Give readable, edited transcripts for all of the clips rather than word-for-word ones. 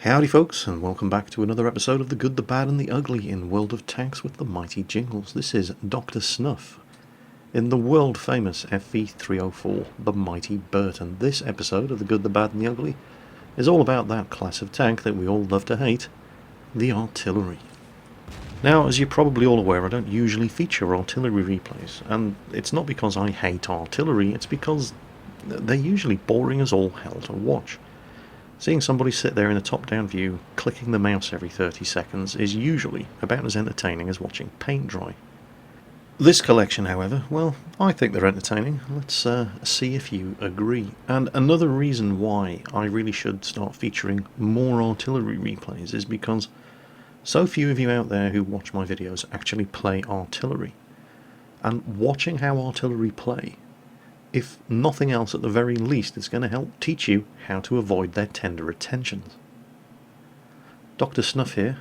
Howdy folks, and welcome back to another episode of The Good, the Bad and the Ugly in World of Tanks with the mighty Jingles. This is Dr. Snuff in the world famous FV304, the mighty Bert, and this episode of The Good, the Bad and the Ugly is all about that class of tank that we all love to hate, the artillery. Now, as you're probably all aware, I don't usually feature artillery replays, and it's not because I hate artillery, it's because they're usually boring as all hell to watch. Seeing somebody sit there in a top-down view, clicking the mouse every 30 seconds, is usually about as entertaining as watching paint dry. This collection, however, well, I think they're entertaining. Let's see if you agree. And another reason why I really should start featuring more artillery replays is because so few of you out there who watch my videos actually play artillery. And watching how artillery play, if nothing else, at the very least, it's going to help teach you how to avoid their tender attentions. Dr. Snuff here.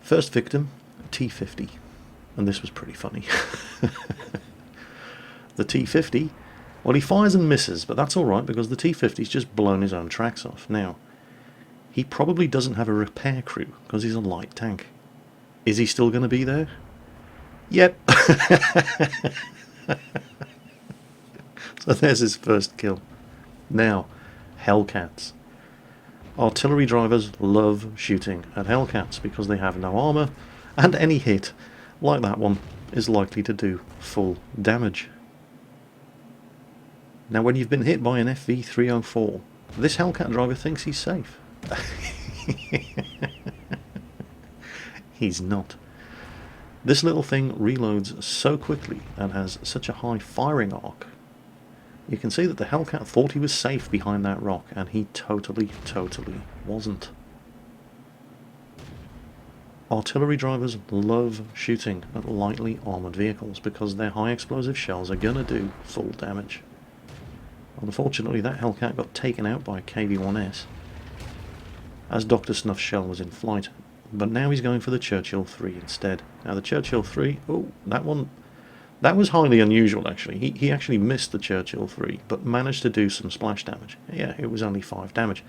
First victim, T50. And this was pretty funny. The T50, well, he fires and misses, but that's alright because the T50's just blown his own tracks off. Now, he probably doesn't have a repair crew because he's a light tank. Is he still going to be there? Yep. So there's his first kill. Now, Hellcats. Artillery drivers love shooting at Hellcats because they have no armour, and any hit, like that one, is likely to do full damage. Now, when you've been hit by an FV304, this Hellcat driver thinks he's safe. He's not. This little thing reloads so quickly and has such a high firing arc. You can see that the Hellcat thought he was safe behind that rock, and he totally wasn't. Artillery drivers love shooting at lightly armoured vehicles because their high explosive shells are gonna do full damage. Unfortunately, that Hellcat got taken out by a KV-1S as Dr. Snuff's shell was in flight, but now he's going for the Churchill 3 instead. Now the Churchill 3, oh, that was highly unusual actually. He actually missed the Churchill 3, but managed to do some splash damage. Yeah, it was only 5 damage.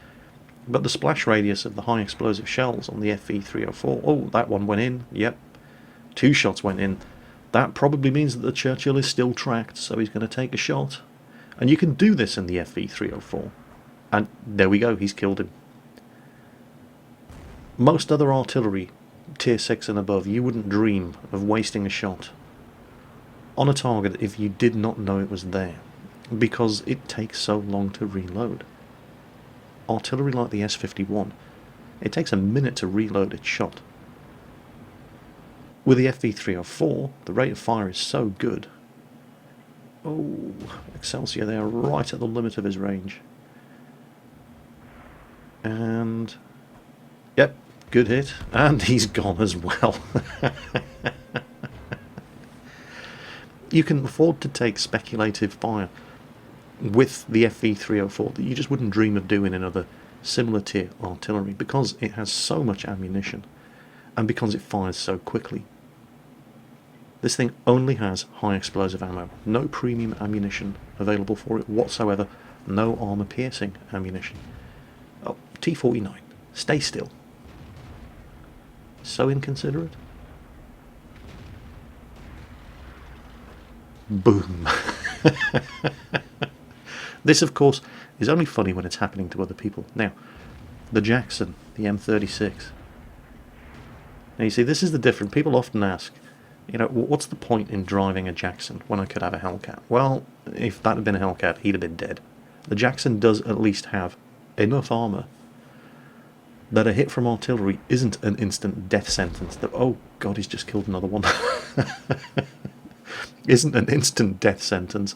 But the splash radius of the high explosive shells on the FV304, oh, that one went in, yep. 2 shots went in. That probably means that the Churchill is still tracked, so he's going to take a shot. And you can do this in the FV304. And there we go, he's killed him. Most other artillery, tier 6 and above, you wouldn't dream of wasting a shot on a target if you did not know it was there, because it takes so long to reload. Artillery like the S51, it takes a minute to reload its shot. With the FV304, the rate of fire is so good. Oh, Excelsior there, right at the limit of his range. And, yep, good hit, and he's gone as well. You can afford to take speculative fire with the FV304 that you just wouldn't dream of doing in other similar tier artillery because it has so much ammunition and because it fires so quickly. This thing only has high explosive ammo, no premium ammunition available for it whatsoever, no armour piercing ammunition. Oh, T49, stay still. So inconsiderate. Boom. This, of course, is only funny when it's happening to other people. Now, the Jackson, the M36. Now, you see, this is the difference. People often ask, you know, what's the point in driving a Jackson when I could have a Hellcat? Well, if that had been a Hellcat, he'd have been dead. The Jackson does at least have enough armour that a hit from artillery isn't an instant death sentence. That, oh, God, he's just killed another one. Isn't an instant death sentence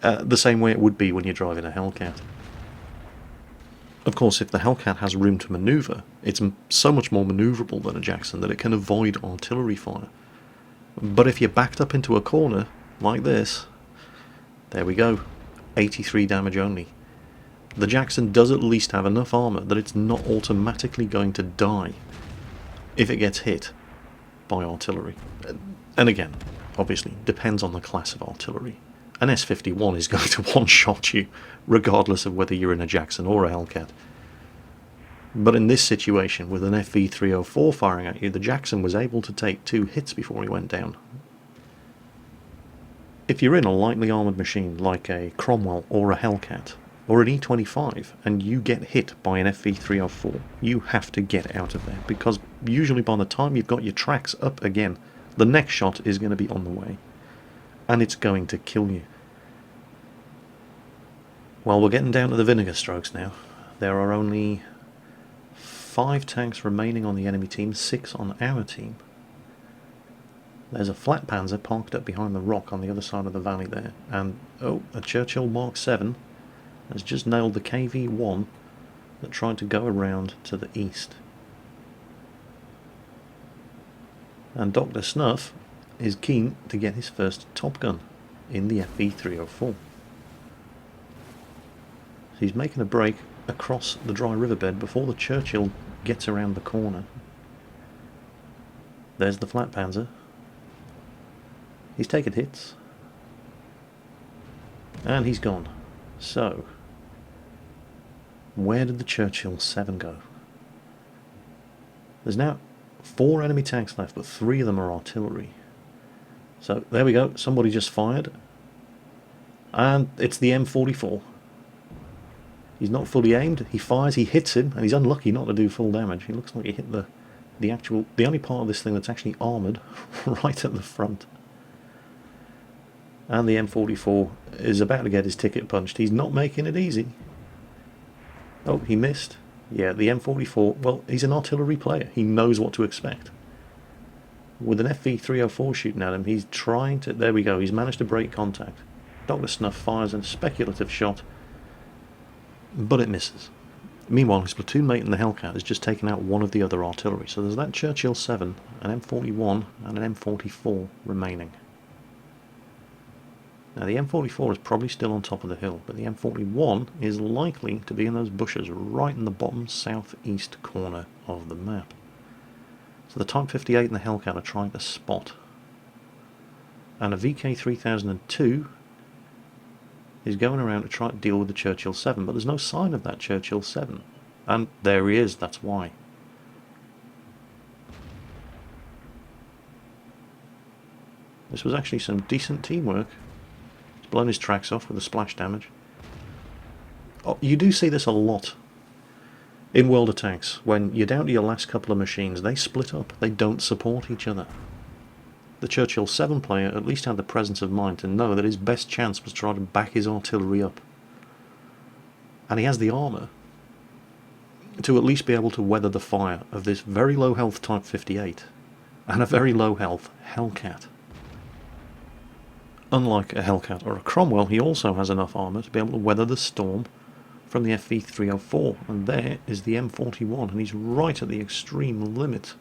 the same way it would be when you're driving a Hellcat. Of course, if the Hellcat has room to manoeuvre, it's so much more manoeuvrable than a Jackson that it can avoid artillery fire. But if you're backed up into a corner, like this, there we go, 83 damage only. The Jackson does at least have enough armour that it's not automatically going to die if it gets hit by artillery. And again, obviously, depends on the class of artillery. An S51 is going to one-shot you, regardless of whether you're in a Jackson or a Hellcat. But in this situation, with an FV304 firing at you, the Jackson was able to take 2 hits before he went down. If you're in a lightly armoured machine like a Cromwell or a Hellcat or an E25 and you get hit by an FV304, you have to get out of there, because usually by the time you've got your tracks up again, the next shot is going to be on the way, and it's going to kill you. Well, we're getting down to the vinegar strokes now. There are only 5 tanks remaining on the enemy team, 6 on our team. There's a flat panzer parked up behind the rock on the other side of the valley there, and a Churchill Mark 7 has just nailed the KV-1 that tried to go around to the east. And Dr. Snuff is keen to get his first Top Gun in the FV304. He's making a break across the dry riverbed before the Churchill gets around the corner. There's the flat panzer. He's taken hits. And he's gone. So, where did the Churchill 7 go? There's now 4 enemy tanks left, but 3 of them are artillery. So, there we go. Somebody just fired. And it's the M44. He's not fully aimed. He fires, he hits him, and he's unlucky not to do full damage. He looks like he hit the only part of this thing that's actually armoured right at the front. And the M44 is about to get his ticket punched. He's not making it easy. Oh, he missed. Yeah, the M44, well, he's an artillery player. He knows what to expect. With an FV304 shooting at him, he's trying to... There we go, he's managed to break contact. Dr. Snuff fires a speculative shot, but it misses. Meanwhile, his platoon mate in the Hellcat has just taken out one of the other artillery. So there's that Churchill 7, an M41, and an M44 remaining. Now the M44 is probably still on top of the hill, but the M41 is likely to be in those bushes right in the bottom southeast corner of the map. So the Type 58 and the Hellcat are trying to spot. And a VK3002 is going around to try to deal with the Churchill 7, but there's no sign of that Churchill 7. And there he is, that's why. This was actually some decent teamwork. He's blown his tracks off with the splash damage. Oh, you do see this a lot in World of Tanks. When you're down to your last couple of machines, they split up. They don't support each other. The Churchill 7 player at least had the presence of mind to know that his best chance was to try to back his artillery up. And he has the armour to at least be able to weather the fire of this very low health Type 58 and a very low health Hellcat. Unlike a Hellcat or a Cromwell, he also has enough armour to be able to weather the storm from the FV304, and there is the M41, and he's right at the extreme limit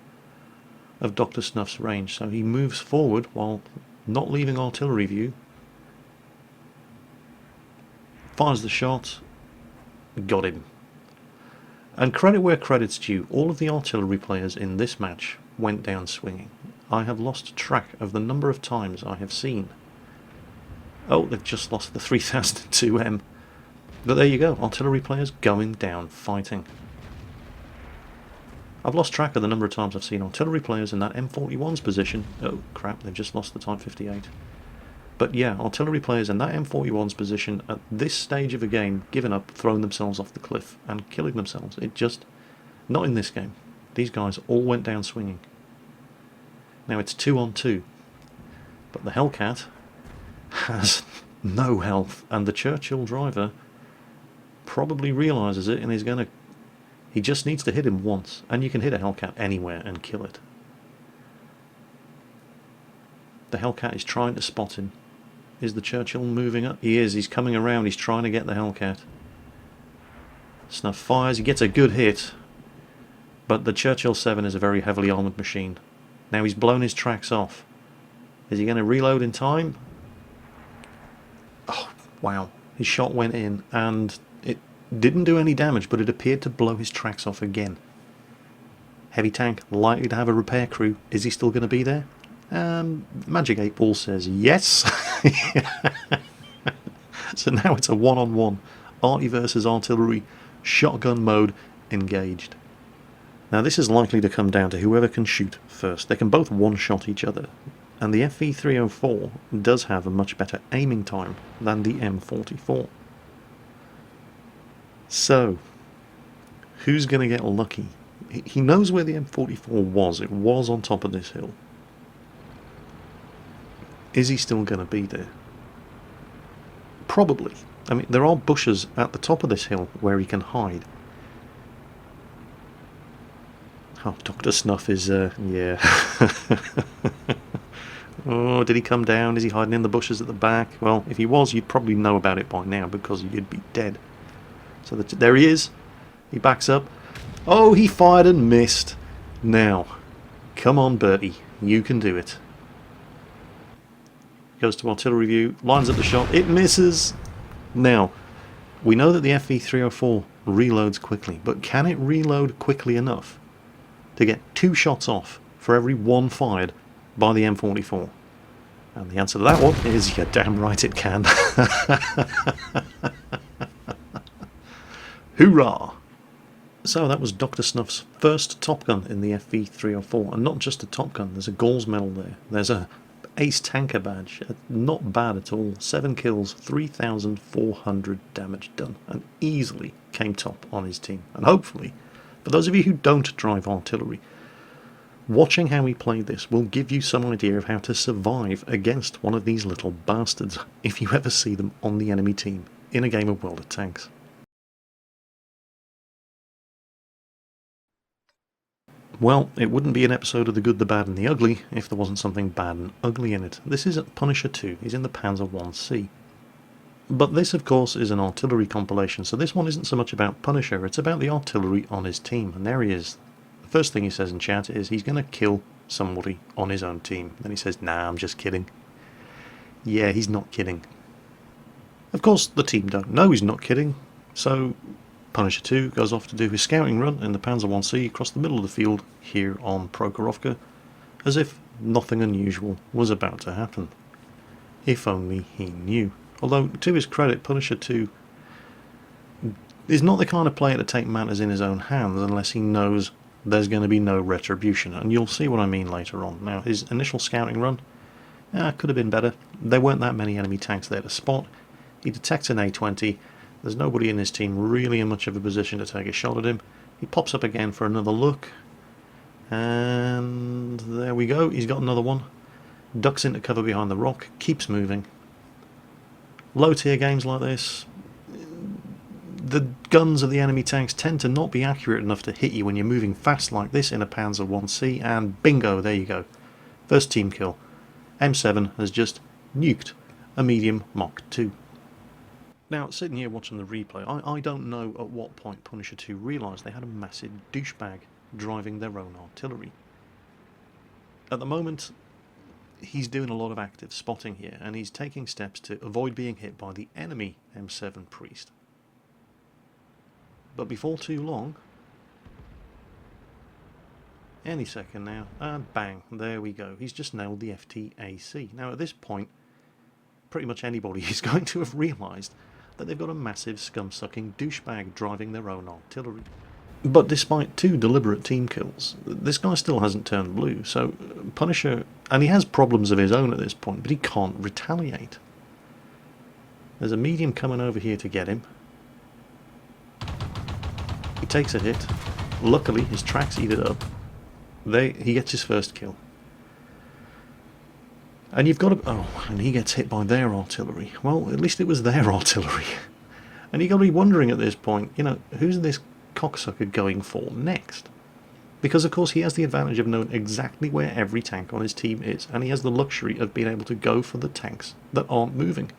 of Dr. Snuff's range, so he moves forward while not leaving artillery view, fires the shot, got him. And credit where credit's due, all of the artillery players in this match went down swinging. I have lost track of the number of times I have seen. Oh, they've just lost the 3002M. But there you go, artillery players going down fighting. I've lost track of the number of times I've seen artillery players in that M41's position. Oh crap, they've just lost the Type 58. But yeah, artillery players in that M41's position at this stage of a game, giving up, throwing themselves off the cliff and killing themselves. It just... not in this game. These guys all went down swinging. Now it's 2 on 2. But the Hellcat has no health, and the Churchill driver probably realises it and is going to... he just needs to hit him once, and you can hit a Hellcat anywhere and kill it. The Hellcat is trying to spot him. Is the Churchill moving up? He is, he's coming around, he's trying to get the Hellcat. Snuff fires, he gets a good hit, but the Churchill 7 is a very heavily armoured machine. Now he's blown his tracks off. Is he going to reload in time? Oh, wow. His shot went in, and it didn't do any damage, but it appeared to blow his tracks off again. Heavy tank, likely to have a repair crew. Is he still going to be there? Magic 8 Ball says yes. So now it's a one-on-one. Arty versus artillery, shotgun mode, engaged. Now this is likely to come down to whoever can shoot first. They can both one-shot each other, and the FV304 does have a much better aiming time than the M44. So, who's going to get lucky? He knows where the M44 was. It was on top of this hill. Is he still going to be there? Probably. I mean, there are bushes at the top of this hill where he can hide. Oh, Dr. Snuff is, yeah. Oh, did he come down? Is he hiding in the bushes at the back? Well, if he was, you'd probably know about it by now, because you'd be dead. So there he is. He backs up. Oh, he fired and missed. Now, come on, Bertie. You can do it. Goes to artillery view, lines up the shot. It misses. Now, we know that the FV304 reloads quickly, but can it reload quickly enough to get 2 shots off for every 1 fired by the M44? And the answer to that one is, you're damn right it can. Hoorah! So that was Dr. Snuff's first Top Gun in the FV304, and not just a Top Gun, there's a Gauls medal there. There's a Ace Tanker badge, not bad at all. 7 kills, 3,400 damage done, and easily came top on his team. And hopefully, for those of you who don't drive artillery, watching how he played this will give you some idea of how to survive against one of these little bastards, if you ever see them on the enemy team in a game of World of Tanks. Well, it wouldn't be an episode of The Good, the Bad and the Ugly if there wasn't something bad and ugly in it. This is Punisher 2, he's in the Panzer 1C. But this, of course, is an artillery compilation, so this one isn't so much about Punisher, it's about the artillery on his team. And there he is. The first thing he says in chat is he's going to kill somebody on his own team. Then he says, nah, I'm just kidding. Yeah, he's not kidding. Of course, the team don't know he's not kidding, so Punisher 2 goes off to do his scouting run in the Panzer 1C across the middle of the field here on Prokhorovka, as if nothing unusual was about to happen. If only he knew. Although, to his credit, Punisher 2 is not the kind of player to take matters in his own hands unless he knows there's going to be no retribution, and you'll see what I mean later on. Now, his initial scouting run could have been better. There weren't that many enemy tanks there to spot. He detects an A20. There's nobody in his team really in much of a position to take a shot at him. He pops up again for another look. And there we go. He's got another one. Ducks into cover behind the rock. Keeps moving. Low tier games like this, the guns of the enemy tanks tend to not be accurate enough to hit you when you're moving fast like this in a Panzer 1C. And bingo, there you go. First team kill. M7 has just nuked a medium Mach 2. Now, sitting here watching the replay, I don't know at what point Punisher 2 realised they had a massive douchebag driving their own artillery. At the moment, he's doing a lot of active spotting here, and he's taking steps to avoid being hit by the enemy M7 Priest. But before too long, any second now, and bang, there we go. He's just nailed the FTAC. Now, at this point, pretty much anybody is going to have realised that they've got a massive scum-sucking douchebag driving their own artillery. But despite 2 deliberate team kills, this guy still hasn't turned blue, so Punisher, and he has problems of his own at this point, but he can't retaliate. There's a medium coming over here to get him. He takes a hit. Luckily, his track's eaten up. He gets his first kill. And you've got to... Oh, and he gets hit by their artillery. Well, at least it was their artillery. And you've got to be wondering at this point, you know, who's this cocksucker going for next? Because, of course, he has the advantage of knowing exactly where every tank on his team is, and he has the luxury of being able to go for the tanks that aren't moving.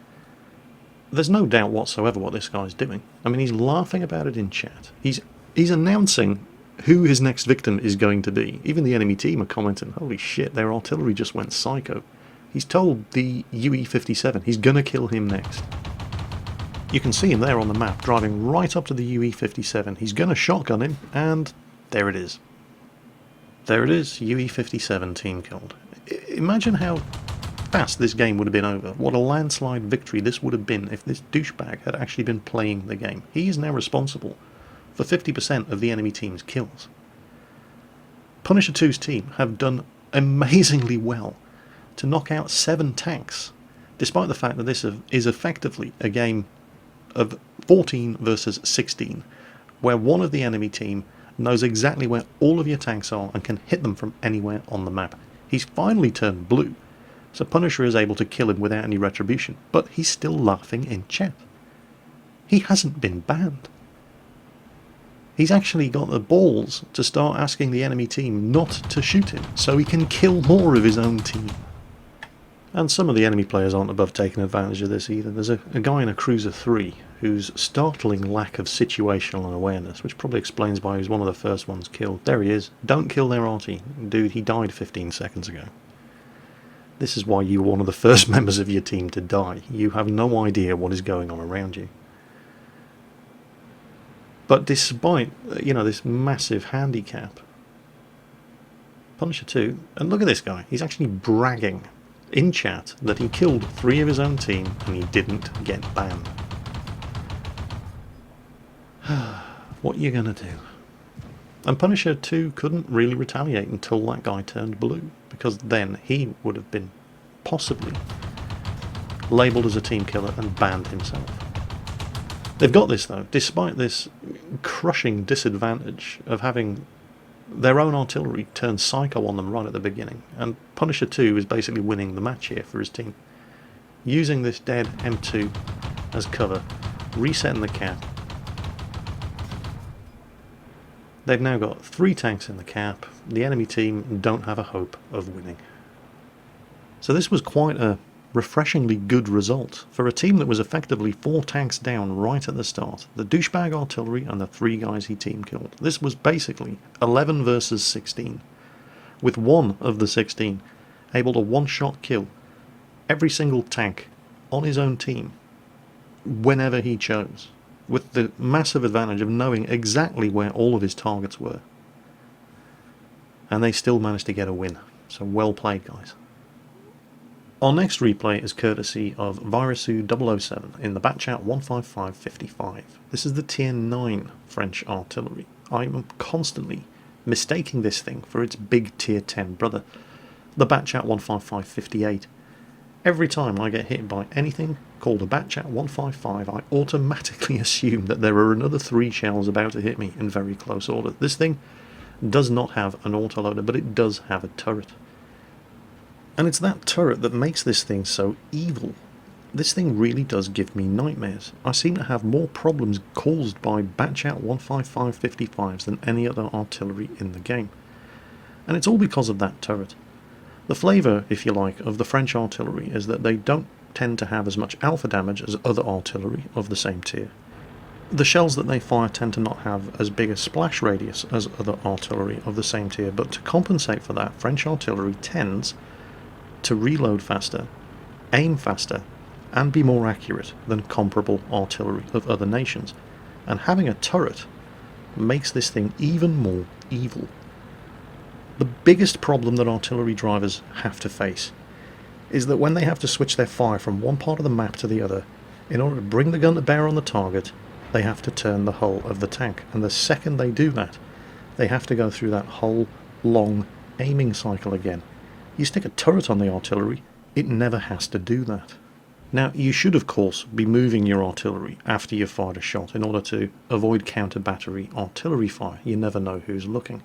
There's no doubt whatsoever what this guy's doing. I mean, he's laughing about it in chat. He's announcing who his next victim is going to be. Even the enemy team are commenting, holy shit, their artillery just went psycho. He's told the UE-57 he's going to kill him next. You can see him there on the map, driving right up to the UE-57. He's going to shotgun him, and there it is. There it is, UE-57 team killed. Imagine how fast this game would have been over. What a landslide victory this would have been if this douchebag had actually been playing the game. He is now responsible for 50% of the enemy team's kills. Punisher 2's team have done amazingly well to knock out 7 tanks, despite the fact that this is effectively a game of 14 versus 16, where one of the enemy team knows exactly where all of your tanks are and can hit them from anywhere on the map. He's finally turned blue, so Punisher is able to kill him without any retribution, but he's still laughing in chat. He hasn't been banned. He's actually got the balls to start asking the enemy team not to shoot him, so he can kill more of his own team. And some of the enemy players aren't above taking advantage of this either. There's a guy in a Cruiser 3 whose startling lack of situational awareness, which probably explains why he was one of the first ones killed. There he is. Don't kill their arty. Dude, he died 15 seconds ago. This is why you were one of the first members of your team to die. You have no idea what is going on around you. But despite, this massive handicap, Punisher 2, and look at this guy, he's actually bragging in chat that he killed 3 of his own team and he didn't get banned. What are you going to do? And Punisher 2 couldn't really retaliate until that guy turned blue, because then he would have been possibly labelled as a team killer and banned himself. They've got this though, despite this crushing disadvantage of having their own artillery turn psycho on them right at the beginning, and Punisher 2 is basically winning the match here for his team. Using this dead M2 as cover, resetting the cap. They've now got 3 tanks in the cap. The enemy team don't have a hope of winning. So this was quite a refreshingly good result for a team that was effectively 4 tanks down right at the start. The douchebag artillery and the 3 guys he team killed. This was basically 11 versus 16, with one of the 16 able to one-shot kill every single tank on his own team whenever he chose, with the massive advantage of knowing exactly where all of his targets were. And they still managed to get a win. So well played, guys. Our next replay is courtesy of Virusu007 in the Batchat 15555. This is the Tier 9 French artillery. I am constantly mistaking this thing for its big Tier 10 brother, the Batchat 15558. Every time I get hit by anything called a Batchat 155, I automatically assume that there are another 3 shells about to hit me in very close order. This thing does not have an autoloader, but it does have a turret. And it's that turret that makes this thing so evil. This thing really does give me nightmares. I seem to have more problems caused by Batchat 15555s than any other artillery in the game. And it's all because of that turret. The flavour, if you like, of the French artillery is that they don't tend to have as much alpha damage as other artillery of the same tier. The shells that they fire tend to not have as big a splash radius as other artillery of the same tier, but to compensate for that, French artillery tends to reload faster, aim faster, and be more accurate than comparable artillery of other nations. And having a turret makes this thing even more evil. The biggest problem that artillery drivers have to face is that when they have to switch their fire from one part of the map to the other, in order to bring the gun to bear on the target, they have to turn the hull of the tank. And the second they do that, they have to go through that whole long aiming cycle again. You stick a turret on the artillery, it never has to do that. Now, you should of course be moving your artillery after you've fired a shot in order to avoid counter-battery artillery fire. You never know who's looking.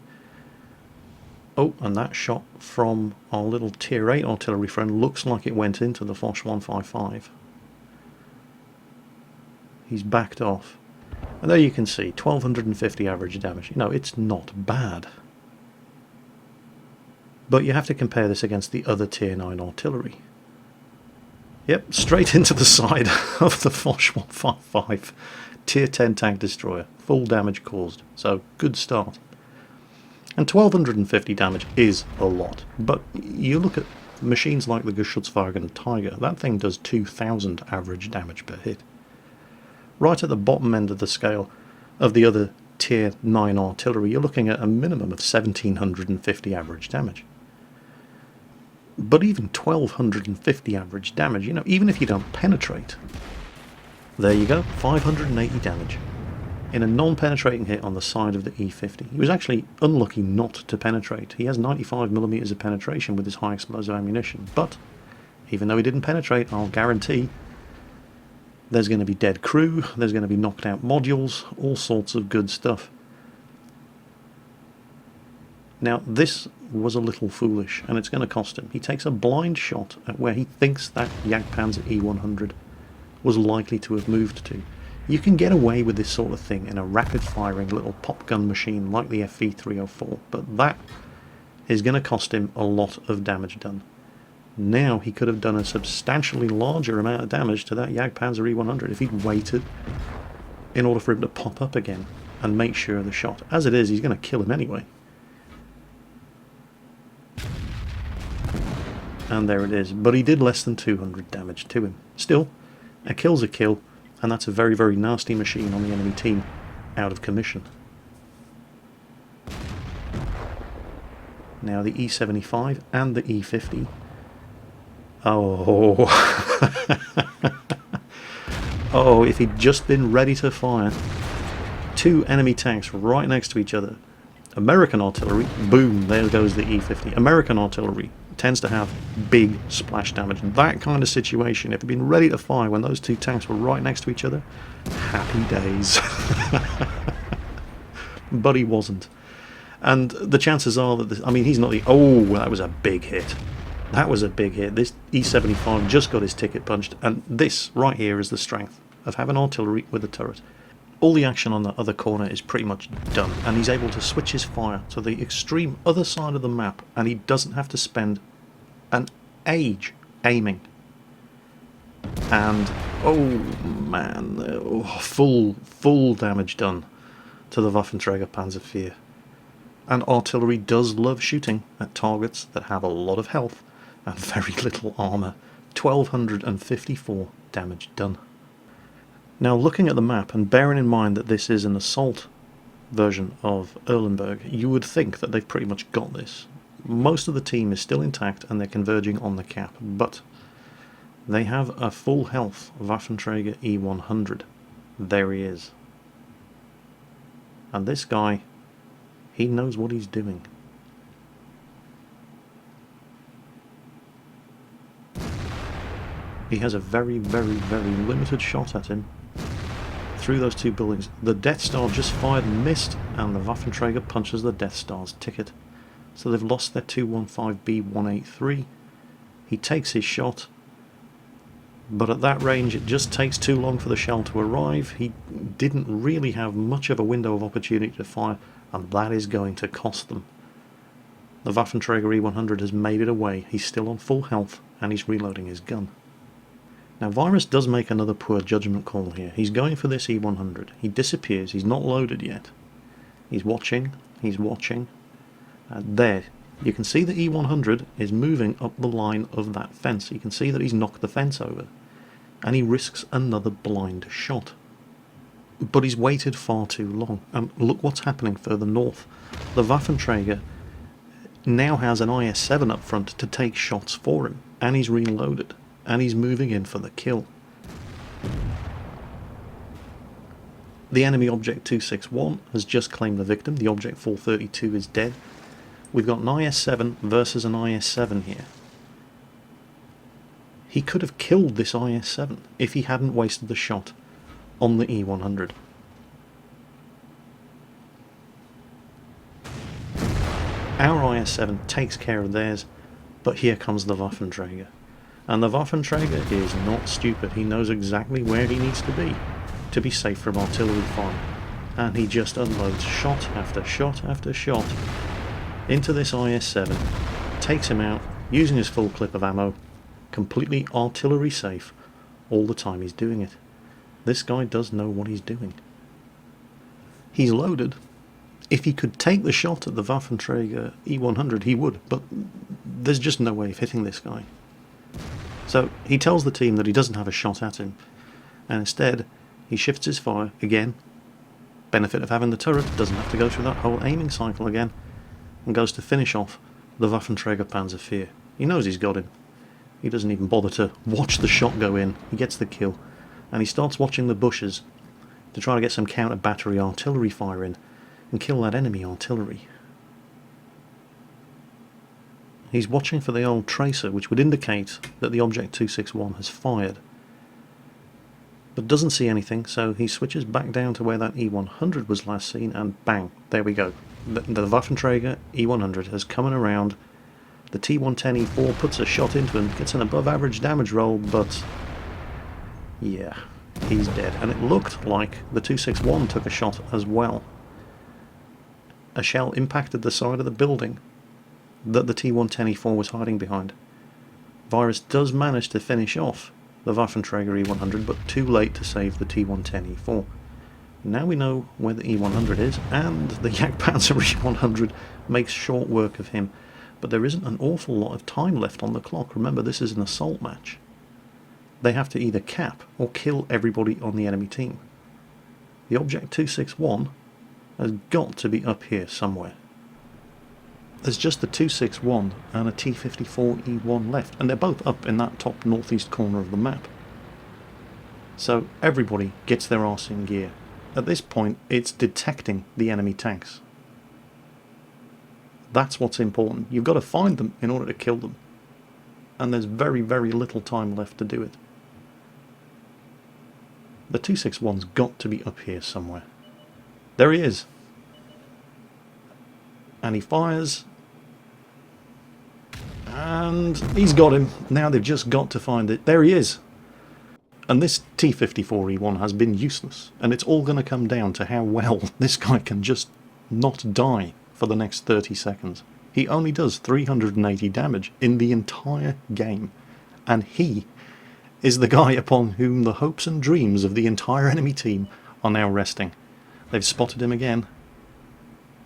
Oh, and that shot from our little Tier 8 artillery friend looks like it went into the Foch 155. He's backed off. And there you can see, 1250 average damage. It's not bad. But you have to compare this against the other Tier 9 artillery. Yep, straight into the side of the Foch 155. Tier 10 tank destroyer. Full damage caused. So, good start. And 1250 damage is a lot. But you look at machines like the Geschutzwagen Tiger, that thing does 2000 average damage per hit. Right at the bottom end of the scale of the other Tier 9 artillery, you're looking at a minimum of 1750 average damage. But even 1250 average damage, even if you don't penetrate, there you go, 580 damage. in a non-penetrating hit on the side of the E50. He was actually unlucky not to penetrate. He has 95mm of penetration with his high explosive ammunition, but even though he didn't penetrate, I'll guarantee there's going to be dead crew, there's going to be knocked out modules, all sorts of good stuff. Now this was a little foolish, and it's going to cost him. He takes a blind shot at where he thinks that Jagdpanzer E100 was likely to have moved to. You can get away with this sort of thing in a rapid-firing little pop gun machine like the FV304, but that is going to cost him a lot of damage done. Now he could have done a substantially larger amount of damage to that Jagdpanzer E100 if he'd waited in order for him to pop up again and make sure of the shot. As it is, he's going to kill him anyway. And there it is, but he did less than 200 damage to him. Still, a kill's a kill, and that's a very, very nasty machine on the enemy team out of commission. Now the E75 and the E50. Oh, oh, if he'd just been ready to fire. Two enemy tanks right next to each other. American artillery, boom, there goes the E50. American artillery tends to have big splash damage. That kind of situation, if he'd been ready to fire when those two tanks were right next to each other, happy days. But he wasn't. And the chances are that, I mean, he's not the... Oh, that was a big hit. That was a big hit. This E75 just got his ticket punched, and this right here is the strength of having artillery with a turret. All the action on the other corner is pretty much done, and he's able to switch his fire to the extreme other side of the map, and he doesn't have to spend an age aiming. And, oh man, full damage done to the Waffenträger Panzer IV. And artillery does love shooting at targets that have a lot of health and very little armour. 1254 damage done. Now, looking at the map and bearing in mind that this is an assault version of Erlenberg, you would think that they've pretty much got this. Most of the team is still intact and they're converging on the cap, but they have a full health Waffenträger E100. There he is. And this guy, he knows what he's doing. He has a very, very, very limited shot at him through those two buildings. The Death Star just fired and missed, and the Waffenträger punches the Death Star's ticket. So they've lost their 215B183. He takes his shot, but at that range it just takes too long for the shell to arrive. He didn't really have much of a window of opportunity to fire, and that is going to cost them. The Waffenträger E100 has made it away. He's still on full health, and he's reloading his gun. Now, Virus does make another poor judgment call here. He's going for this E100. He disappears. He's not loaded yet. He's watching. He's watching. There. You can see the E100 is moving up the line of that fence. You can see that he's knocked the fence over. And he risks another blind shot. But he's waited far too long. And look what's happening further north. The Waffenträger now has an IS-7 up front to take shots for him. And he's reloaded. And he's moving in for the kill. The enemy Object 261 has just claimed the victim. The Object 432 is dead. We've got an IS-7 versus an IS-7 here. He could have killed this IS-7 if he hadn't wasted the shot on the E100. Our IS-7 takes care of theirs, but here comes the Waffenträger. And the Waffenträger is not stupid. He knows exactly where he needs to be safe from artillery fire. And he just unloads shot after shot after shot into this IS-7, takes him out, using his full clip of ammo, completely artillery safe, all the time he's doing it. This guy does know what he's doing. He's loaded. If he could take the shot at the Waffenträger E100, he would, but there's just no way of hitting this guy. So he tells the team that he doesn't have a shot at him, and instead he shifts his fire again. Benefit of having the turret, doesn't have to go through that whole aiming cycle again, and goes to finish off the Waffenträger Panzer IV. He knows he's got him. He doesn't even bother to watch the shot go in. He gets the kill, and he starts watching the bushes to try to get some counter-battery artillery fire in and kill that enemy artillery. He's watching for the old tracer, which would indicate that the Object 261 has fired, but doesn't see anything, so he switches back down to where that E100 was last seen, and bang, there we go. The Waffenträger E100 has come around. The T110E4 puts a shot into him, gets an above average damage roll, but yeah, he's dead. And it looked like the 261 took a shot as well. A shell impacted the side of the building that the T110E4 was hiding behind. Virus does manage to finish off the Waffenträger E100, but too late to save the T110E4. Now we know where the E100 is, and the Jagdpanzer E100 makes short work of him. But there isn't an awful lot of time left on the clock. Remember, this is an assault match. They have to either cap or kill everybody on the enemy team. The Object 261 has got to be up here somewhere. There's just the 261 and a T-54E1 left, and they're both up in that top northeast corner of the map. So everybody gets their arse in gear. At this point, it's detecting the enemy tanks. That's what's important. You've got to find them in order to kill them. And there's very, very little time left to do it. The 261's got to be up here somewhere. There he is. And he fires. And he's got him. Now they've just got to find it. There he is. And this T-54E1 has been useless. And it's all going to come down to how well this guy can just not die for the next 30 seconds. He only does 380 damage in the entire game. And he is the guy upon whom the hopes and dreams of the entire enemy team are now resting. They've spotted him again.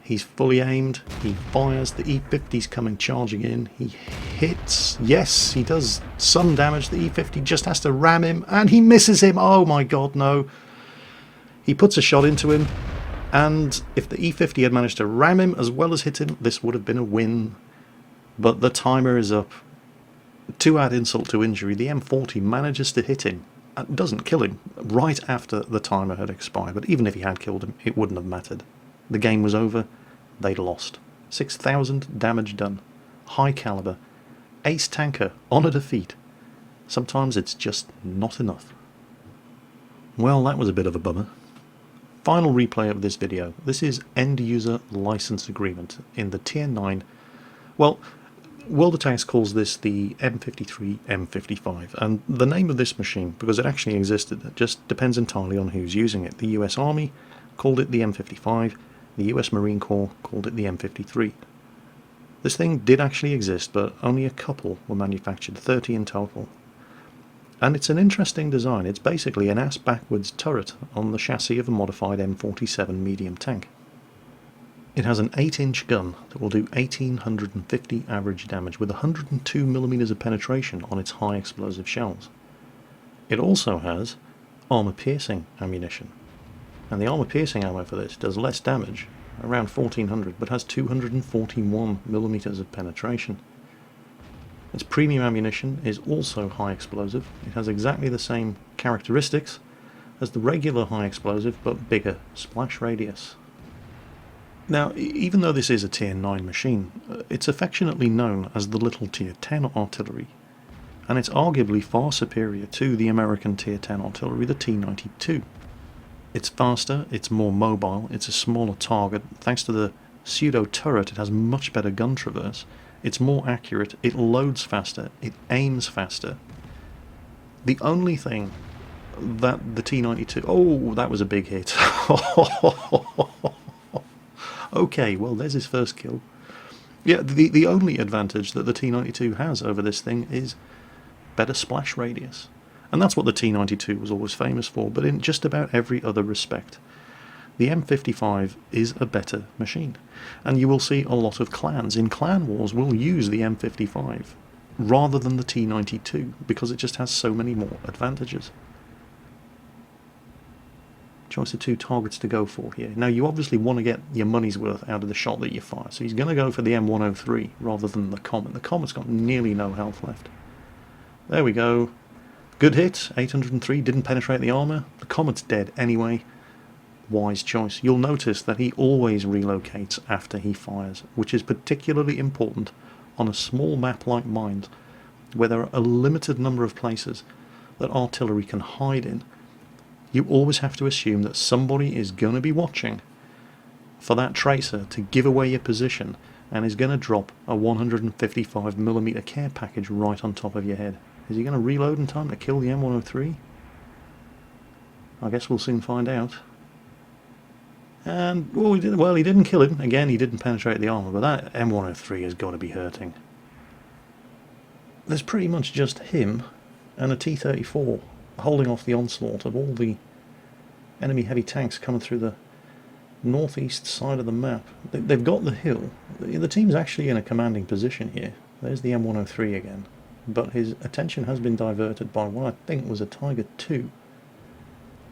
He's fully aimed. He fires. The E50's coming charging in. He hits. Yes, he does some damage. The E50 just has to ram him, and he misses him. Oh my god, no. He puts a shot into him, and if the E50 had managed to ram him as well as hit him, this would have been a win. But the timer is up. To add insult to injury, the M40 manages to hit him. It doesn't kill him right after the timer had expired, but even if he had killed him, it wouldn't have mattered. The game was over. They'd lost. 6,000 damage done. High caliber. Ace tanker on a defeat. Sometimes it's just not enough. Well, that was a bit of a bummer. Final replay of this video. This is End User License Agreement in the Tier 9. Well, World of Tanks calls this the M53 M55, and the name of this machine, because it actually existed, it just depends entirely on who's using it. The US Army called it the M55, the US Marine Corps called it the M53. This thing did actually exist, but only a couple were manufactured, 30 in total. And it's an interesting design. It's basically an ass-backwards turret on the chassis of a modified M47 medium tank. It has an 8-inch gun that will do 1850 average damage with 102mm of penetration on its high explosive shells. It also has armor-piercing ammunition, and the armor-piercing ammo for this does less damage, around 1400, but has 241mm of penetration. Its premium ammunition is also high explosive. It has exactly the same characteristics as the regular high explosive, but bigger splash radius. Now, even though this is a Tier 9 machine, it's affectionately known as the Little Tier 10 artillery, and it's arguably far superior to the American Tier 10 artillery, the T-92. It's faster, it's more mobile, it's a smaller target. Thanks to the pseudo-turret, it has much better gun traverse, it's more accurate, it loads faster, it aims faster. The only thing that the T-92... Oh, that was a big hit. Okay, well, there's his first kill. Yeah, the only advantage that the T-92 has over this thing is better splash radius. And that's what the T-92 was always famous for, but in just about every other respect. The M55 is a better machine. And you will see a lot of clans in Clan Wars will use the M55 rather than the T-92 because it just has so many more advantages. Choice of two targets to go for here. Now you obviously want to get your money's worth out of the shot that you fire, so he's going to go for the M103 rather than the Comet. The Comet's got nearly no health left. There we go. Good hit, 803, didn't penetrate the armour. The Comet's dead anyway, wise choice. You'll notice that he always relocates after he fires, which is particularly important on a small map like mine, where there are a limited number of places that artillery can hide in. You always have to assume that somebody is going to be watching for that tracer to give away your position and is going to drop a 155mm care package right on top of your head. Is he going to reload in time to kill the M103? I guess we'll soon find out. And, well, he didn't kill him. Again, he didn't penetrate the armour, but that M103 has got to be hurting. There's pretty much just him and a T-34 holding off the onslaught of all the enemy heavy tanks coming through the northeast side of the map. They've got the hill. The team's actually in a commanding position here. There's the M103 again. But his attention has been diverted by what I think was a Tiger II.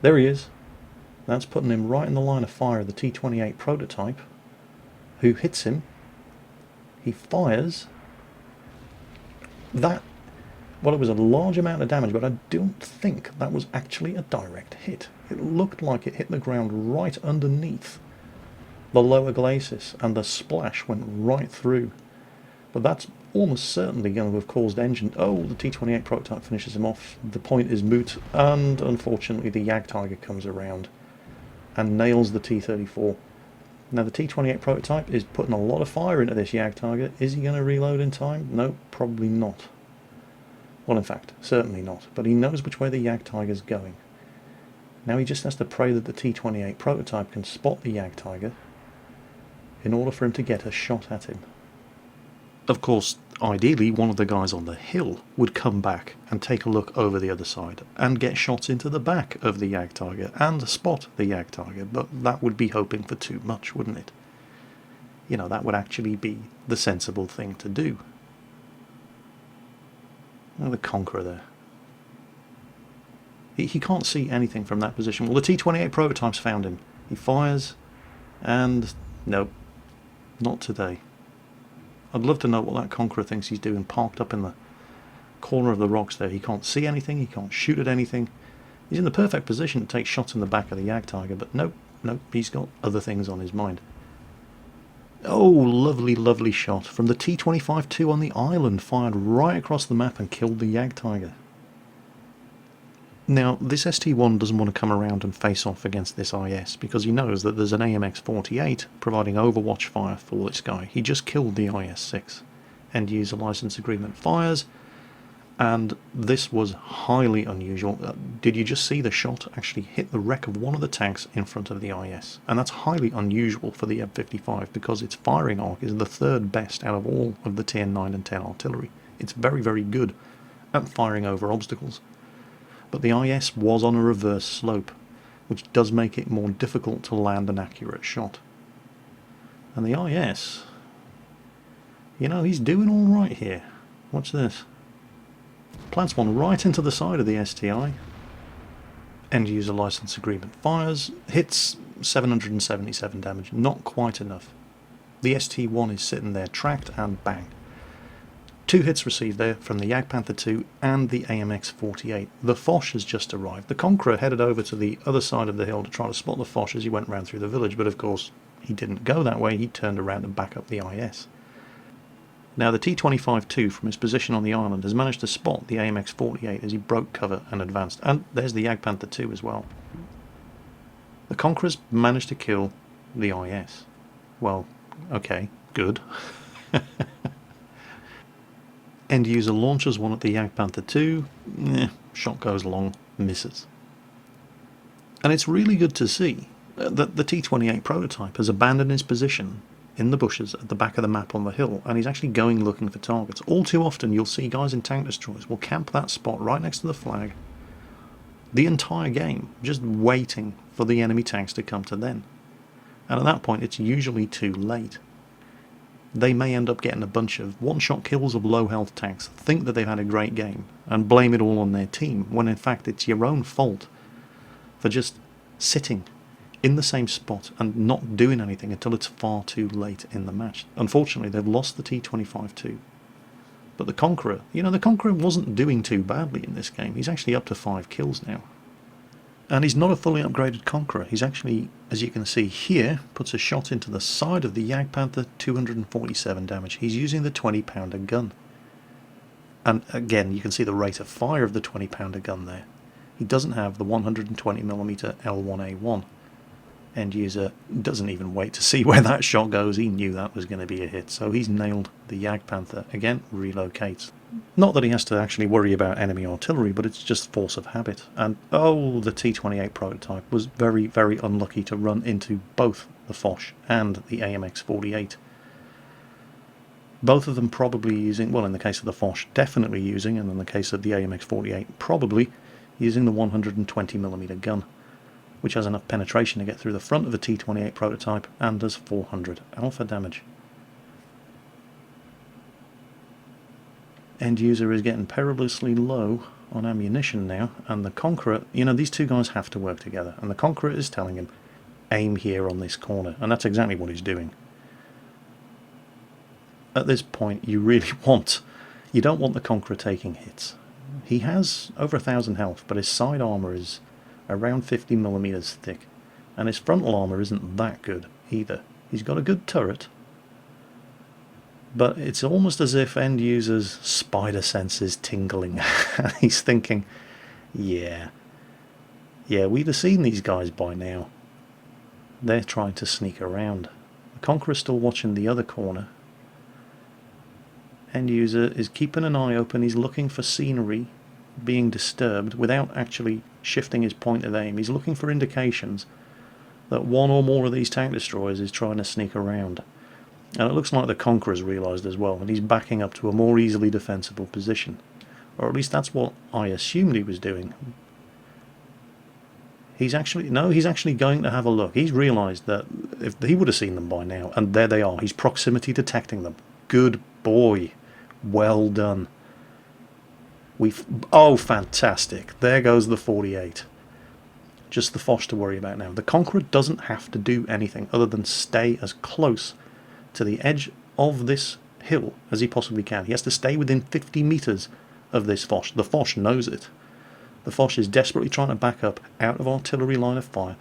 There he is. That's putting him right in the line of fire of the T-28 prototype, who hits him. He fires. That, well, it was a large amount of damage, but I don't think that was actually a direct hit. It looked like it hit the ground right underneath the lower glacis, and the splash went right through. But that's almost certainly going to have caused engine... Oh, the T-28 prototype finishes him off. The point is moot, and unfortunately the Jagdtiger comes around and nails the T-34. Now the T-28 prototype is putting a lot of fire into this Jagdtiger. Is he going to reload in time? No, probably not. Well, in fact, certainly not. But he knows which way the Jagdtiger's going. Now he just has to pray that the T-28 prototype can spot the Jagdtiger in order for him to get a shot at him. Of course, ideally one of the guys on the hill would come back and take a look over the other side and get shots into the back of the Jagdtiger and spot the Jagdtiger, but that would be hoping for too much, wouldn't it? You know, that would actually be the sensible thing to do. Oh, the Conqueror there. He can't see anything from that position. Well, the T-28 prototype's found him. He fires, and nope, not today. I'd love to know what that Conqueror thinks he's doing, parked up in the corner of the rocks there. He can't see anything, he can't shoot at anything. He's in the perfect position to take shots in the back of the Jagdtiger, but nope, he's got other things on his mind. Oh, lovely, lovely shot from the T-25-2 on the island, fired right across the map and killed the Jagdtiger. Now, this ST-1 doesn't want to come around and face off against this IS, because he knows that there's an AMX-48 providing overwatch fire for this guy. He just killed the IS-6. End user license agreement fires, and this was highly unusual. Did you just see the shot actually hit the wreck of one of the tanks in front of the IS? And that's highly unusual for the M55, because its firing arc is the third best out of all of the Tier 9 and 10 artillery. It's very, very good at firing over obstacles. But the IS was on a reverse slope, which does make it more difficult to land an accurate shot. And the IS, you know, he's doing all right here. Watch this. Plants one right into the side of the STI. End user license agreement fires, hits 777 damage, not quite enough. The ST-1 is sitting there tracked, and bang. 2 hits received there from the Jagdpanther 2 and the AMX-48. The Foch has just arrived. The Conqueror headed over to the other side of the hill to try to spot the Foch as he went round through the village, but of course he didn't go that way. He turned around and back up the IS. Now the T-25-2 from his position on the island has managed to spot the AMX-48 as he broke cover and advanced, and there's the Jagdpanther 2 as well. The Conqueror's managed to kill the IS. Well, okay, good. End user launches one at the Jagdpanther 2, shot goes long, misses. And it's really good to see that the T-28 prototype has abandoned his position in the bushes at the back of the map on the hill, and he's actually going looking for targets. All too often you'll see guys in tank destroyers will camp that spot right next to the flag the entire game, just waiting for the enemy tanks to come to them. And at that point it's usually too late. They may end up getting a bunch of one-shot kills of low-health tanks, think that they've had a great game, and blame it all on their team, when in fact it's your own fault for just sitting in the same spot and not doing anything until it's far too late in the match. Unfortunately, they've lost the T-25-2. But the Conqueror, you know, the Conqueror wasn't doing too badly in this game. He's actually up to 5 kills now. And he's not a fully upgraded Conqueror. He's actually, as you can see here, puts a shot into the side of the Jagdpanther, 247 damage. He's using the 20-pounder gun. And again, you can see the rate of fire of the 20-pounder gun there. He doesn't have the 120mm L1A1. End user doesn't even wait to see where that shot goes. He knew that was going to be a hit. So he's nailed the Jagdpanther. Again, relocates. Not that he has to actually worry about enemy artillery, but it's just force of habit. And oh, the T28 prototype was very, very unlucky to run into both the Foch and the AMX-48. Both of them probably using, well, in the case of the Foch, definitely using, and in the case of the AMX-48, probably using the 120mm gun, which has enough penetration to get through the front of a T28 prototype and does 400 alpha damage. End user is getting perilously low on ammunition now, and the Conqueror, you know, these two guys have to work together, and the Conqueror is telling him, aim here on this corner, and that's exactly what he's doing. At this point, you don't want the Conqueror taking hits. He has over 1,000 health, but his side armour is around 50mm thick, and his frontal armour isn't that good either. He's got a good turret, but it's almost as if end user's spider sense is tingling. And he's thinking, yeah, we'd have seen these guys by now. They're trying to sneak around. The Conqueror's still watching the other corner. End user is keeping an eye open. He's looking for scenery being disturbed without actually shifting his point of aim. He's looking for indications that one or more of these tank destroyers is trying to sneak around. And it looks like the Conqueror's realised as well, and he's backing up to a more easily defensible position. Or at least that's what I assumed he was doing. He's actually going to have a look. He's realised that if he would have seen them by now, and there they are. He's proximity detecting them. Good boy. Well done. Oh, fantastic. There goes the 48. Just the Foch to worry about now. The Conqueror doesn't have to do anything other than stay as close to the edge of this hill as he possibly can. He has to stay within 50 metres of this Foch. The Foch knows it. The Foch is desperately trying to back up out of artillery line of fire.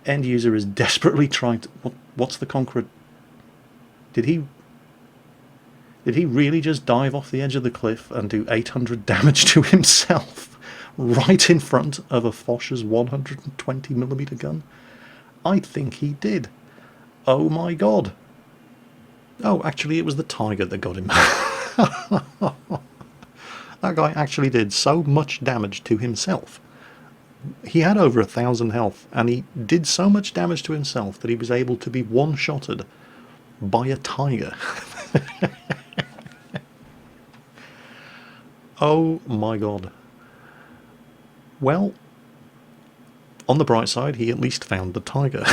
End user is desperately trying to... What's the Conqueror... Did he really just dive off the edge of the cliff and do 800 damage to himself right in front of a Foch's 120mm gun? I think he did. Oh my god. Oh, actually it was the Tiger that got him. That guy actually did so much damage to himself. He had over 1,000 health, and he did so much damage to himself that he was able to be one-shotted by a Tiger. Oh my god. Well, on the bright side, he at least found the Tiger.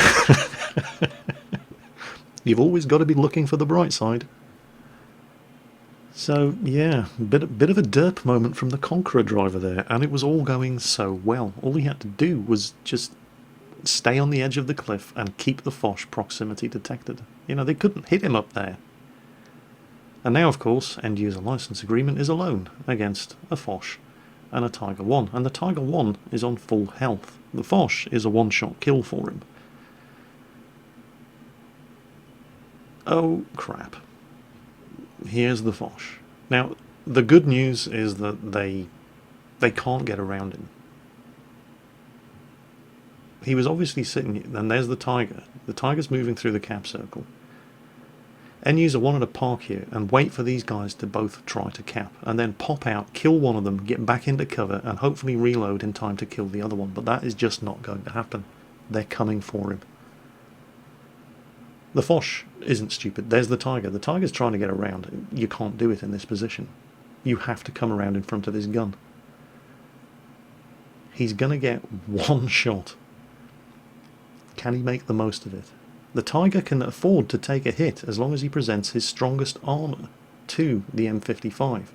You've always got to be looking for the bright side. So, yeah, bit of a derp moment from the Conqueror driver there, and it was all going so well. All he had to do was just stay on the edge of the cliff and keep the Foch proximity detected. You know, they couldn't hit him up there. And now, of course, end-user license agreement is alone against a Foch and a Tiger 1. And the Tiger 1 is on full health. The Foch is a one-shot kill for him. Oh, crap. Here's the Foch. Now, the good news is that they can't get around him. He was obviously sitting, and there's the Tiger. The Tiger's moving through the cap circle. End user wanted to park here and wait for these guys to both try to cap, and then pop out, kill one of them, get back into cover, and hopefully reload in time to kill the other one. But that is just not going to happen. They're coming for him. The Foch isn't stupid. There's the Tiger. The Tiger's trying to get around. You can't do it in this position. You have to come around in front of his gun. He's going to get one shot. Can he make the most of it? The Tiger can afford to take a hit as long as he presents his strongest armour to the M55.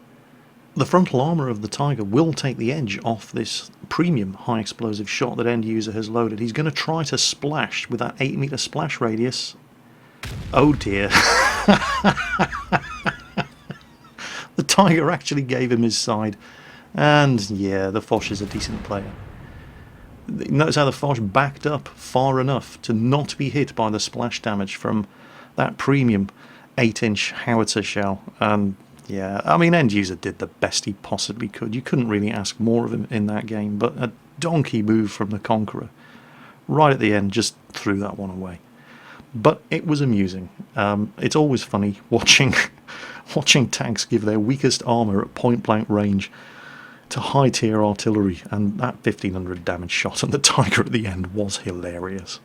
The frontal armour of the Tiger will take the edge off this premium high explosive shot that end user has loaded. He's going to try to splash with that 8 metre splash radius. Oh dear. The Tiger actually gave him his side. And yeah, the Foch is a decent player. Notice how the Foch backed up far enough to not be hit by the splash damage from that premium 8-inch howitzer shell. And yeah, I mean, End User did the best he possibly could. You couldn't really ask more of him in that game, but a donkey move from the Conqueror right at the end just threw that one away. But it was amusing. It's always funny watching watching tanks give their weakest armour at point-blank range to high-tier artillery, and that 1500 damage shot on the Tiger at the end was hilarious.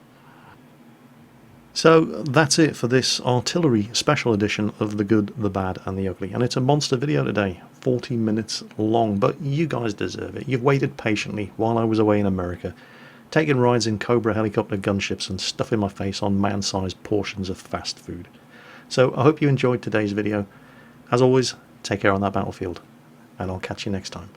So that's it for this artillery special edition of The Good, the Bad and the Ugly, and it's a monster video today, 40 minutes long, but you guys deserve it. You've waited patiently while I was away in America, taking rides in Cobra helicopter gunships and stuffing my face on man-sized portions of fast food. So I hope you enjoyed today's video. As always, take care on that battlefield, and I'll catch you next time.